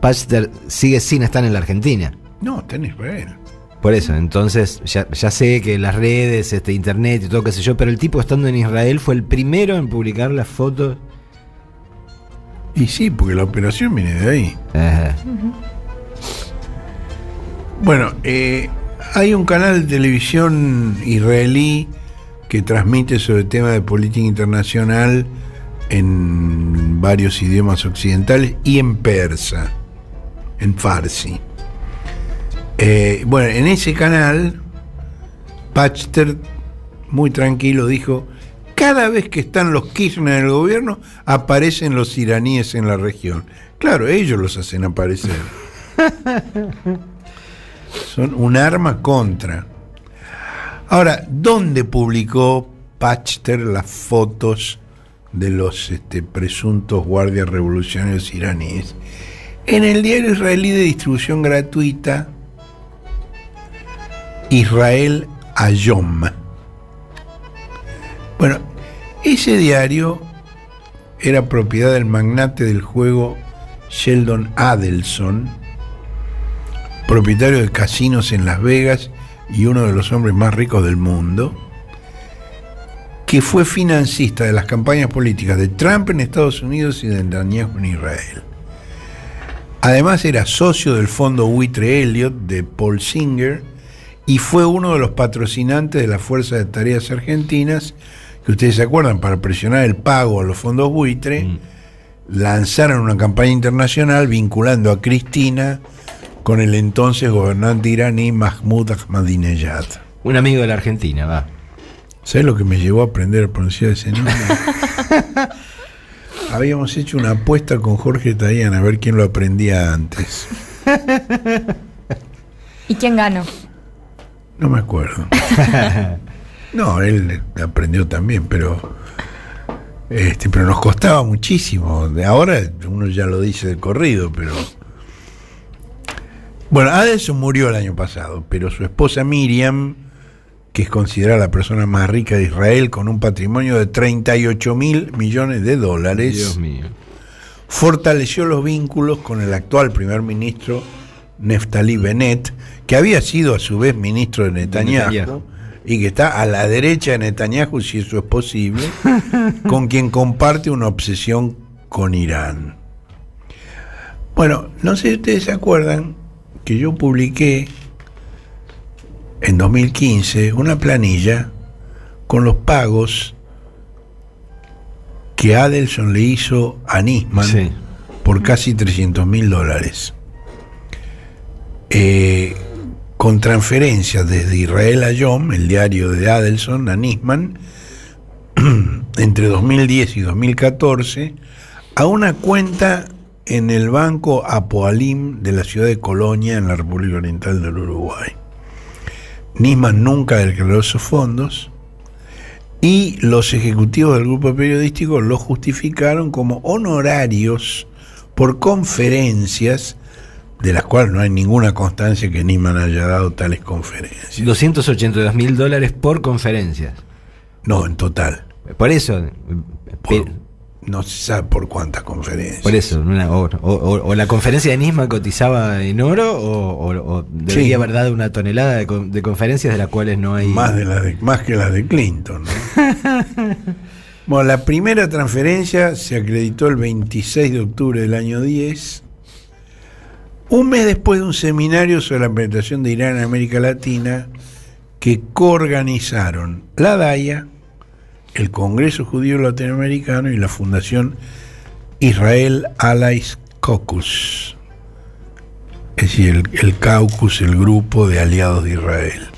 Pachter sigue sin estar en la Argentina. No, está en Israel. Por eso, entonces ya sé que las redes, internet y todo qué sé yo, pero el tipo estando en Israel fue el primero en publicar las fotos. Y sí, porque la operación viene de ahí. Bueno, hay un canal de televisión israelí que transmite sobre temas de política internacional en varios idiomas occidentales y en persa, en farsi. Bueno, en ese canal Pachter muy tranquilo dijo: cada vez que están los Kirchner en el gobierno aparecen los iraníes en la región. Claro, ellos los hacen aparecer. Son un arma contra. Ahora, ¿dónde publicó Pachter las fotos de los presuntos guardias revolucionarios iraníes. En el diario israelí de distribución gratuita, Israel Hayom. Bueno, ese diario era propiedad del magnate del juego Sheldon Adelson, propietario de casinos en Las Vegas y uno de los hombres más ricos del mundo, que fue financista de las campañas políticas de Trump en Estados Unidos y de Netanyahu en Israel. Además era socio del fondo buitre Elliott de Paul Singer y fue uno de los patrocinantes de la Fuerza de Tareas Argentinas, que ustedes se acuerdan, para presionar el pago a los fondos buitre, lanzaron una campaña internacional vinculando a Cristina con el entonces gobernante iraní Mahmoud Ahmadinejad. Un amigo de la Argentina, va. ¿Sabes lo que me llevó a aprender a pronunciar ese nombre? Habíamos hecho una apuesta con Jorge Tayán a ver quién lo aprendía antes. ¿Y quién ganó? No me acuerdo. No, él aprendió también, pero nos costaba muchísimo. De ahora uno ya lo dice de corrido, pero... Bueno, Adelson murió el año pasado, pero su esposa Miriam, que es considerada la persona más rica de Israel con un patrimonio de $38.000 millones, Dios mío, fortaleció los vínculos con el actual primer ministro Naftali Bennett, que había sido a su vez ministro de Netanyahu y que está a la derecha de Netanyahu, si eso es posible, con quien comparte una obsesión con Irán. Bueno, no sé si ustedes se acuerdan que yo publiqué en 2015 una planilla con los pagos que Adelson le hizo a Nisman, sí, por casi $300.000, con transferencias desde Israel Hayom, el diario de Adelson, a Nisman, entre 2010 y 2014, a una cuenta en el Banco Apoalim de la ciudad de Colonia, en la República Oriental del Uruguay. Nisman nunca declaró esos fondos y los ejecutivos del grupo periodístico lo justificaron como honorarios por conferencias, de las cuales no hay ninguna constancia que Nisman haya dado tales conferencias. $282.000 por conferencias. No, en total. Por eso... No se sabe por cuántas conferencias. Por eso, o la conferencia de Nisman cotizaba en oro, o debería, sí, haber dado una tonelada de conferencias de las cuales no hay... Más que las de Clinton, ¿no? Bueno, la primera transferencia se acreditó el 26 de octubre del año 10, un mes después de un seminario sobre la penetración de Irán en América Latina que coorganizaron la DAIA, el Congreso Judío Latinoamericano y la Fundación Israel Allies Caucus, es decir, el Caucus, el grupo de aliados de Israel,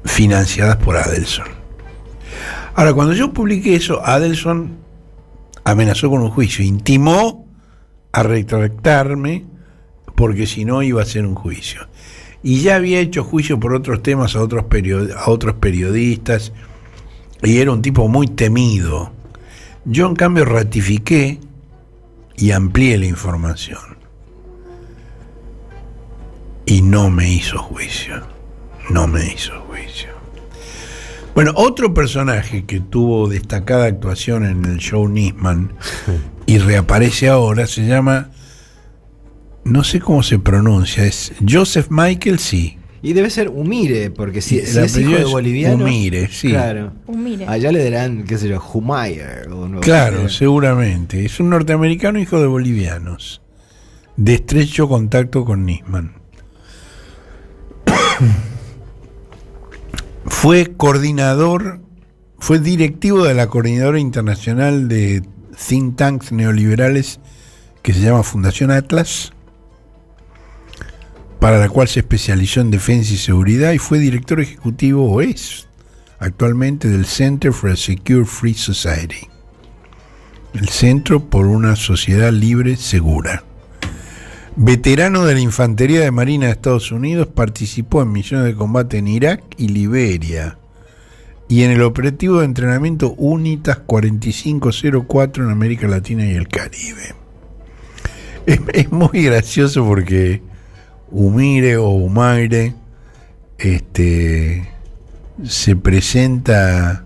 financiadas por Adelson. Ahora, cuando yo publiqué eso, Adelson amenazó con un juicio, intimó a retractarme porque si no iba a ser un juicio. Y ya había hecho juicio por otros temas a otros periodistas, y era un tipo muy temido. Yo, en cambio, ratifiqué y amplié la información. Y no me hizo juicio. Bueno, otro personaje que tuvo destacada actuación en el show Nisman y reaparece ahora, se llama, no sé cómo se pronuncia, es Joseph Michael, sí. Y debe ser Umire, porque si es hijo de boliviano. Umire, sí. Claro. Umire. Allá le dirán, qué sé yo, Humayer. Claro, seguramente. Es un norteamericano hijo de bolivianos, de estrecho contacto con Nisman. Fue directivo de la Coordinadora Internacional de Think Tanks Neoliberales, que se llama Fundación Atlas, para la cual se especializó en defensa y seguridad, y fue director ejecutivo, o es actualmente, del Center for a Secure Free Society, el Centro por una Sociedad Libre Segura. Veterano de la Infantería de Marina de Estados Unidos, participó en misiones de combate en Irak y Liberia. y en el operativo de entrenamiento UNITAS 4504 en América Latina y el Caribe. Es muy gracioso porque Humire o Humaire se presenta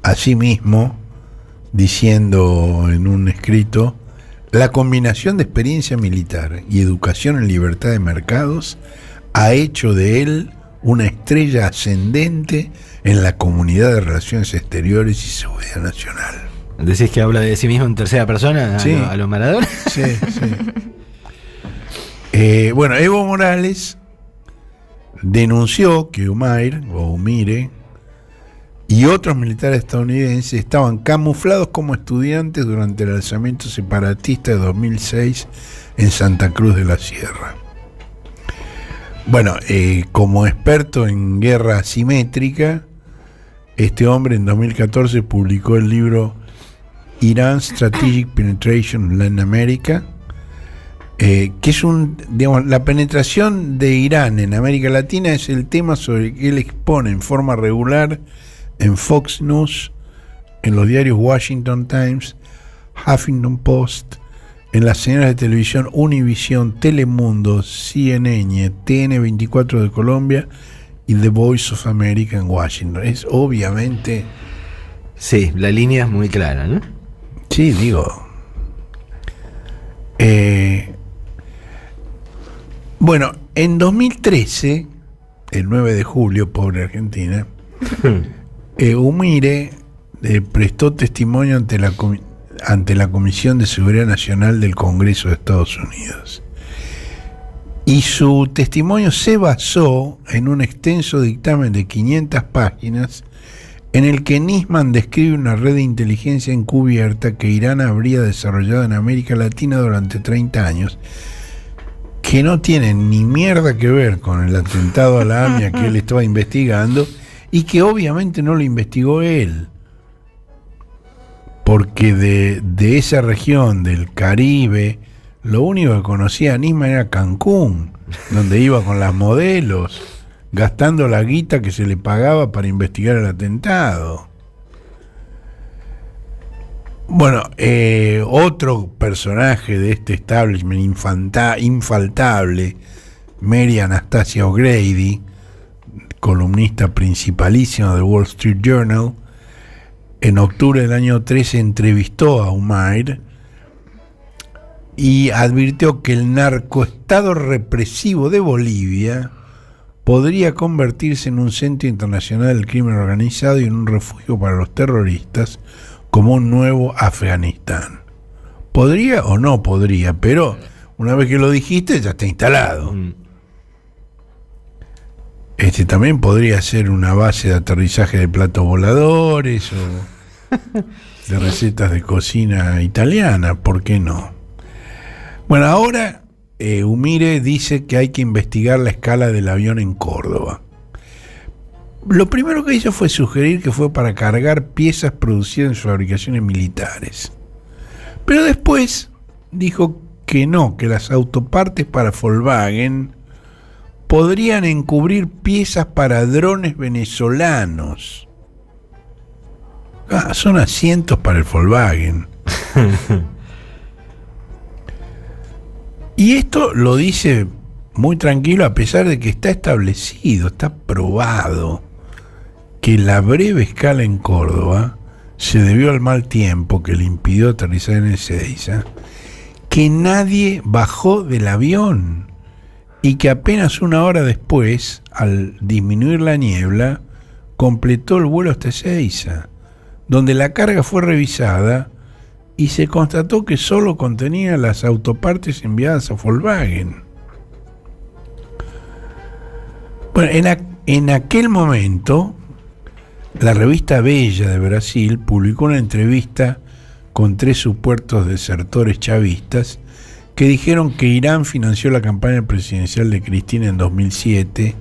a sí mismo diciendo en un escrito: la combinación de experiencia militar y educación en libertad de mercados ha hecho de él una estrella ascendente en la comunidad de relaciones exteriores y seguridad nacional. ¿Decís que habla de sí mismo en tercera persona? Sí. ¿A lo Maradona? Sí, sí. Bueno, Evo Morales denunció que Humire y otros militares estadounidenses estaban camuflados como estudiantes durante el alzamiento separatista de 2006 en Santa Cruz de la Sierra. Bueno, como experto en guerra asimétrica, este hombre en 2014 publicó el libro Iran Strategic Penetration in Latin America, que es la penetración de Irán en América Latina es el tema sobre el que él expone en forma regular en Fox News, en los diarios Washington Times, Huffington Post, en las señales de televisión Univision, Telemundo, CNN, TN24 de Colombia y The Voice of America en Washington. Es obviamente... Sí, la línea es muy clara, ¿no? Sí, digo... Bueno, en 2013, el 9 de julio, pobre Argentina, Humire prestó testimonio ante la Comisión de Seguridad Nacional del Congreso de Estados Unidos. Y su testimonio se basó en un extenso dictamen de 500 páginas en el que Nisman describe una red de inteligencia encubierta que Irán habría desarrollado en América Latina durante 30 años, que no tiene ni mierda que ver con el atentado a la AMIA que él estaba investigando, y que obviamente no lo investigó él, porque de esa región del Caribe lo único que conocía a Nisman era Cancún, donde iba con las modelos, gastando la guita que se le pagaba para investigar el atentado. Bueno, otro personaje de este establishment infaltable, Mary Anastasia O'Grady, columnista principalísima del Wall Street Journal, en octubre del año 13 entrevistó a Humire y advirtió que el narcoestado represivo de Bolivia podría convertirse en un centro internacional del crimen organizado y en un refugio para los terroristas, como un nuevo Afganistán. ¿Podría o no podría? Pero una vez que lo dijiste, ya está instalado. También podría ser una base de aterrizaje de platos voladores o de recetas de cocina italiana, ¿por qué no? Bueno, ahora Humire dice que hay que investigar la escala del avión en Córdoba. Lo primero que hizo fue sugerir que fue para cargar piezas producidas en sus fabricaciones militares. Pero después dijo que no, que las autopartes para Volkswagen podrían encubrir piezas para drones venezolanos. Son asientos para el Volkswagen. Y esto lo dice muy tranquilo, a pesar de que está establecido, está probado que la breve escala en Córdoba se debió al mal tiempo que le impidió aterrizar en Ezeiza, que nadie bajó del avión y que apenas una hora después, al disminuir la niebla, completó el vuelo hasta Ezeiza, donde la carga fue revisada y se constató que solo contenía las autopartes enviadas a Volkswagen. Bueno, en aquel momento, la revista Bella de Brasil publicó una entrevista con 3 supuestos desertores chavistas que dijeron que Irán financió la campaña presidencial de Cristina en 2007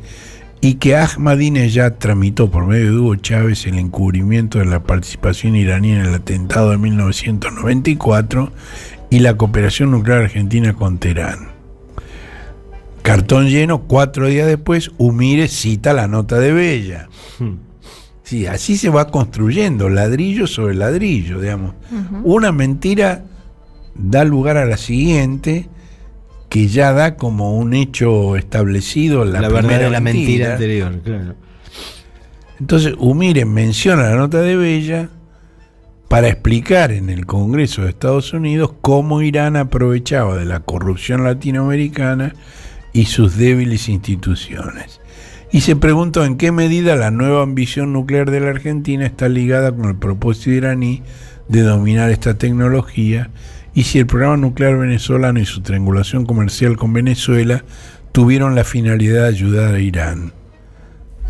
y que Ahmadinejad tramitó por medio de Hugo Chávez el encubrimiento de la participación iraní en el atentado de 1994 y la cooperación nuclear argentina con Teherán. Cartón lleno, 4 días después, Humire cita la nota de Bella. Sí, así se va construyendo, ladrillo sobre ladrillo, digamos. Una mentira da lugar a la siguiente, que ya da como un hecho establecido la verdad de la mentira anterior, claro. Entonces Umire menciona la nota de Bella para explicar en el Congreso de Estados Unidos cómo Irán aprovechaba de la corrupción latinoamericana y sus débiles instituciones. Y se preguntó en qué medida la nueva ambición nuclear de la Argentina está ligada con el propósito iraní de dominar esta tecnología, y si el programa nuclear venezolano y su triangulación comercial con Venezuela tuvieron la finalidad de ayudar a Irán.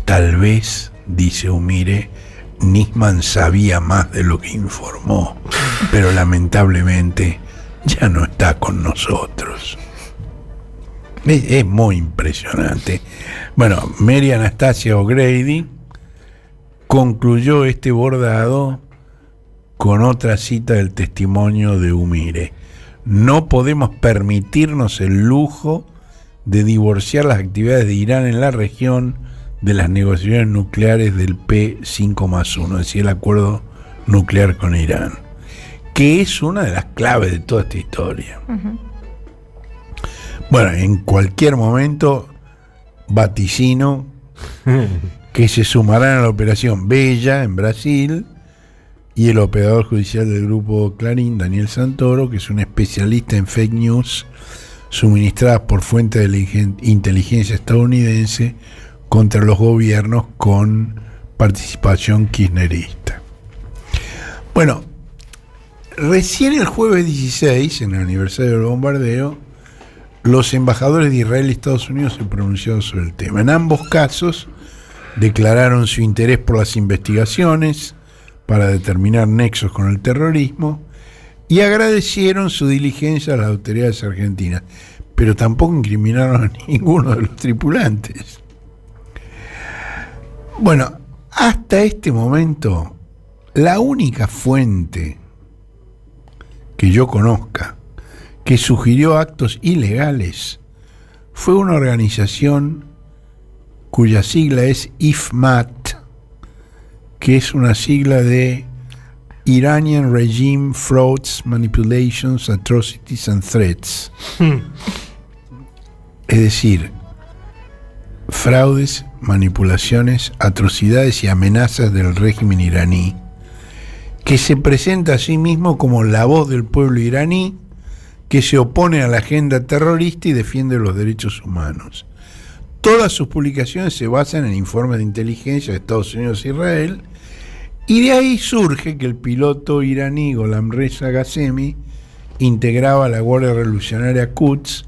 Tal vez, dice Umire, Nisman sabía más de lo que informó, pero lamentablemente ya no está con nosotros. Es muy impresionante. Bueno, Mary Anastasia O'Grady concluyó este bordado con otra cita del testimonio de Umire. No podemos permitirnos el lujo de divorciar las actividades de Irán en la región de las negociaciones nucleares del P5+1, es decir, el acuerdo nuclear con Irán, que es una de las claves de toda esta historia. Bueno, en cualquier momento vaticino que se sumarán a la operación Bella en Brasil, y el operador judicial del grupo Clarín, Daniel Santoro, que es un especialista en fake news suministradas por fuentes de la inteligencia estadounidense contra los gobiernos con participación kirchnerista. Bueno, recién el jueves 16, en el aniversario del bombardeo, los embajadores de Israel y Estados Unidos se pronunciaron sobre el tema. En ambos casos declararon su interés por las investigaciones para determinar nexos con el terrorismo y agradecieron su diligencia a las autoridades argentinas, pero tampoco incriminaron a ninguno de los tripulantes. Bueno, hasta este momento, la única fuente que yo conozca que sugirió actos ilegales fue una organización cuya sigla es IFMAT, que es una sigla de Iranian Regime Frauds, Manipulations, Atrocities and Threats. Es decir, fraudes, manipulaciones, atrocidades y amenazas del régimen iraní, que se presenta a sí mismo como la voz del pueblo iraní que se opone a la agenda terrorista y defiende los derechos humanos. Todas sus publicaciones se basan en informes de inteligencia de Estados Unidos e Israel, y de ahí surge que el piloto iraní Gholamreza Ghasemi integraba la Guardia Revolucionaria Quds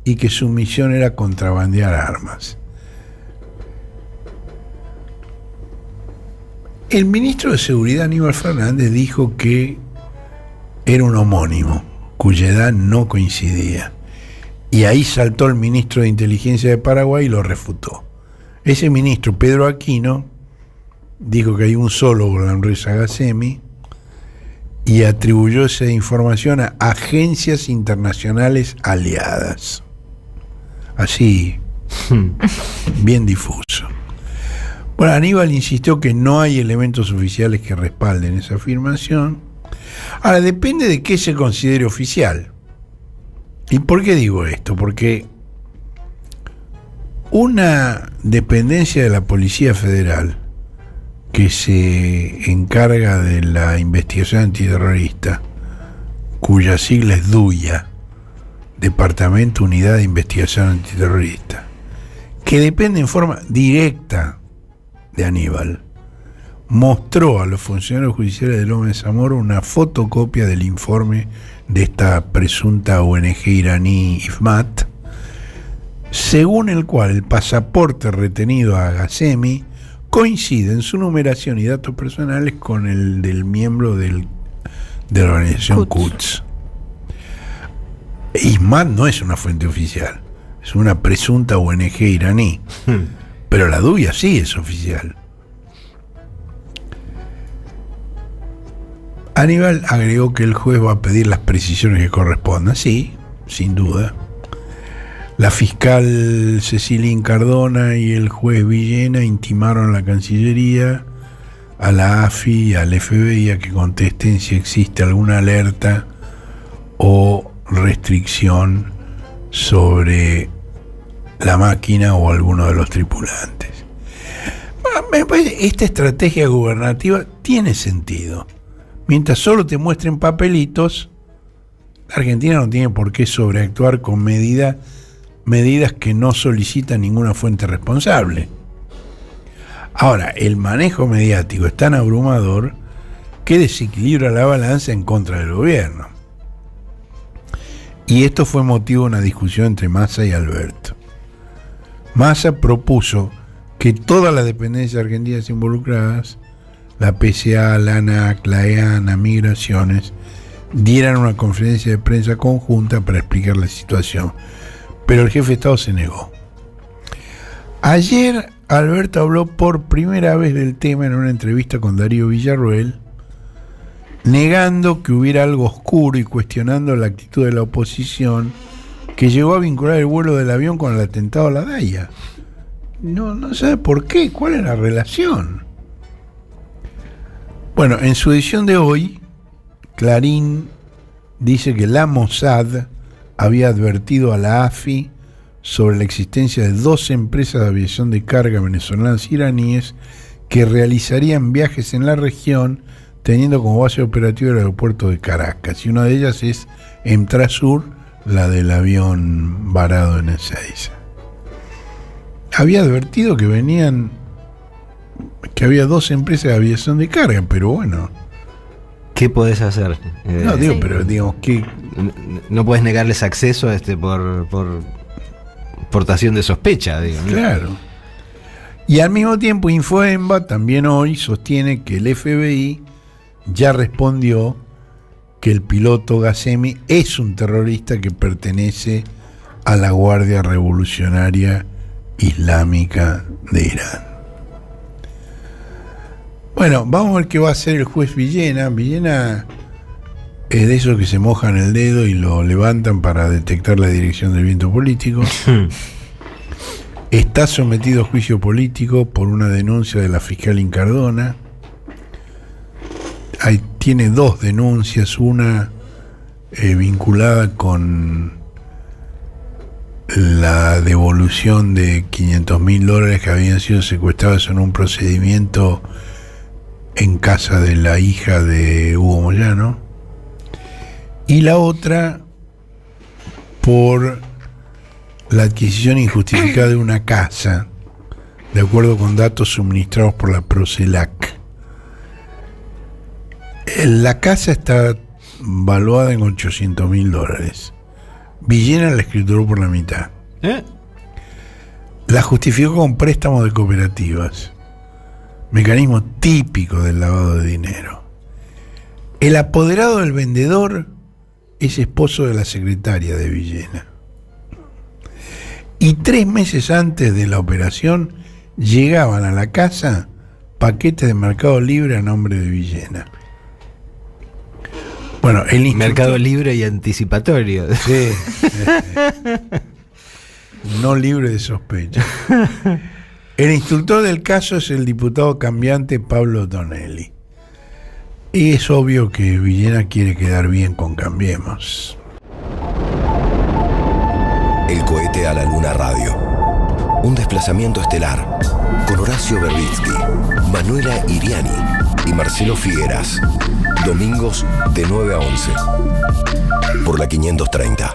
y que su misión era contrabandear armas. El ministro de Seguridad Aníbal Fernández dijo que era un homónimo cuya edad no coincidía, y ahí saltó el ministro de Inteligencia de Paraguay y lo refutó. Ese ministro, Pedro Aquino, dijo que hay un solo Gholamreza Ghasemi y atribuyó esa información a agencias internacionales aliadas. Así, bien difuso. Bueno, Aníbal insistió que no hay elementos oficiales que respalden esa afirmación. Ahora, depende de qué se considere oficial. ¿Y por qué digo esto? Porque una dependencia de la Policía Federal que se encarga de la investigación antiterrorista, cuya sigla es DUIA, Departamento Unidad de Investigación Antiterrorista, que depende en forma directa de Aníbal, mostró a los funcionarios judiciales de Loma de Zamora una fotocopia del informe de esta presunta ONG iraní IFMAT, según el cual el pasaporte retenido a Ghasemi coincide en su numeración y datos personales con el del miembro de la organización Quds. IFMAT no es una fuente oficial, es una presunta ONG iraní, pero la DUIA sí es oficial. Aníbal agregó que el juez va a pedir las precisiones que correspondan. Sí, sin duda. La fiscal Cecilia Incardona y el juez Villena intimaron a la Cancillería a la AFI y al FBI a que contesten si existe alguna alerta o restricción sobre la máquina o alguno de los tripulantes. Me parece, esta estrategia gubernativa tiene sentido. Mientras solo te muestren papelitos, la Argentina no tiene por qué sobreactuar con medidas que no solicitan ninguna fuente responsable. Ahora, el manejo mediático es tan abrumador que desequilibra la balanza en contra del gobierno. Y esto fue motivo de una discusión entre Massa y Alberto. Massa propuso que todas las dependencias argentinas involucradas, la PCA, la ANAC, la EANA, Migraciones, dieran una conferencia de prensa conjunta para explicar la situación. Pero el jefe de Estado se negó. Ayer Alberto habló por primera vez del tema en una entrevista con Darío Villarroel, negando que hubiera algo oscuro y cuestionando la actitud de la oposición que llegó a vincular el vuelo del avión con el atentado a la DAIA. No sabe por qué, cuál es la relación. Bueno, en su edición de hoy, Clarín dice que la Mossad había advertido a la AFI sobre la existencia de 2 empresas de aviación de carga venezolanas y iraníes que realizarían viajes en la región teniendo como base operativa el aeropuerto de Caracas, y una de ellas es Emtrasur, la del avión varado en Ezeiza. Había advertido que había 2 empresas de aviación de carga, pero bueno, ¿qué podés hacer? no digo, sí, pero digamos que no podés negarles acceso por portación de sospecha, digamos. Claro. Y al mismo tiempo Infoemba también hoy sostiene que el FBI ya respondió que el piloto Ghassemi es un terrorista que pertenece a la Guardia Revolucionaria Islámica de Irán. Bueno, vamos a ver qué va a hacer el juez Villena. Villena es de esos que se mojan el dedo y lo levantan para detectar la dirección del viento político. Está sometido a juicio político por una denuncia de la fiscal Incardona. Tiene 2 denuncias, una vinculada con la devolución de $500.000 que habían sido secuestrados en un procedimiento en casa de la hija de Hugo Moyano, y la otra por la adquisición injustificada de una casa, de acuerdo con datos suministrados por la Procelac. La casa está valuada en $800.000. Villena la escrituró por la mitad. La justificó con préstamos de cooperativas, mecanismo típico del lavado de dinero. El apoderado del vendedor es esposo de la secretaria de Villena. Y 3 meses antes de la operación llegaban a la casa paquetes de Mercado Libre a nombre de Villena. Bueno, el Mercado Libre y anticipatorio. Sí. No libre de sospecha. El instructor del caso es el diputado cambiante Pablo Tonelli. Y es obvio que Villena quiere quedar bien con Cambiemos. El cohete a la luna radio. Un desplazamiento estelar con Horacio Berbitsky, Manuela Iriani y Marcelo Figueras. Domingos de 9 a 11 por la 530.